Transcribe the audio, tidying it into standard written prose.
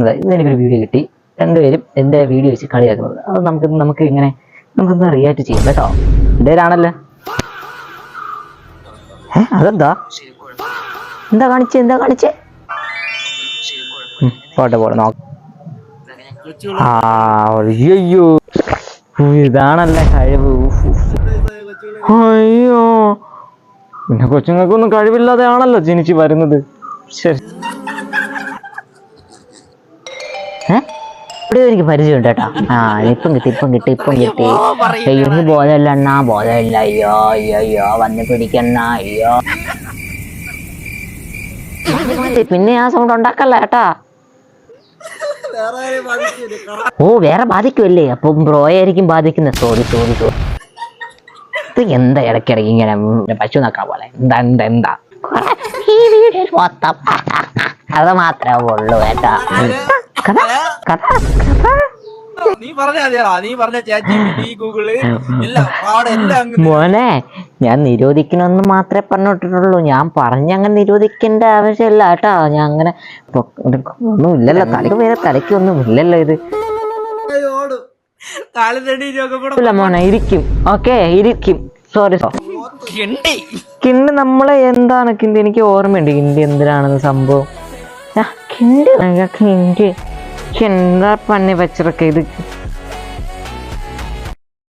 കളിയാക്കുന്നത്. ഇന്ന് എനിക്കൊരു വീഡിയോ കിട്ടി, രണ്ടുപേരും എൻ്റെ വീഡിയോ വെച്ച് കളിയാക്കുന്നത്. അത് നമുക്ക് ഇങ്ങനെ നമുക്കൊന്ന് റിയാക്ട് ചെയ്യാം കേട്ടോ. എന്തേലാണല്ലോ അതെന്താ കാണിച്ചേ പോട്ടെ നോക്കാം. അയ്യോ ഇതാണല്ലേ കഴിവ്. അയ്യോ പിന്നെ കൊച്ചുങ്ങൾക്കൊന്നും കഴിവില്ലാതെ ആണല്ലോ ജനിച്ചു വരുന്നത്. ശരി ഇവിടെ എനിക്ക് പരിചയമുണ്ട് കേട്ടോ. ഇപ്പം കിട്ടി. അയ്യോ ബോധമില്ല അണ്ണാ, ബോധമില്ല. അയ്യോ വന്ന് പിടിക്കണ്ണ. അയ്യോ പിന്നെ ആ സൗണ്ട് ഉണ്ടാക്കല്ല കേട്ടാ. വേറെ ബാധിക്കുമല്ലേ, അപ്പം ബ്രോയായിരിക്കും ബാധിക്കുന്നത്. സോറി. ഇത് എന്താ ഇടയ്ക്കിടയ്ക്ക് ഇങ്ങനെ പശു നോക്കാൻ പോലെ എന്താ ഈ വീഡിയോയിൽ മൊത്തം അത് മാത്രമേ ഉള്ളൂ കേട്ടാ. കഥ മോനെ, ഞാൻ നിരോധിക്കണമെന്ന് മാത്രമേ പറഞ്ഞിട്ടുള്ളൂ. ഞാൻ പറഞ്ഞങ്ങനെ നിരോധിക്കേണ്ട ആവശ്യമില്ല കേട്ടോ. ഞാൻ അങ്ങനെ ഒന്നും ഇല്ലല്ലോ, തലയ്ക്കൊന്നും ഇല്ലല്ലോ. ഇത് മോനെ ഇരിക്കും. ഓക്കെ ഇരിക്കും. സോറി. കിണ്ട് നമ്മളെ എന്താണ് കിണ്ട്? എനിക്ക് ഓർമ്മയുണ്ട് കിണ്ട് എന്തിനാണെന്ന് സംഭവം. കിണ്ട് എന്താ പണി വെച്ചിറക്ക ഇത്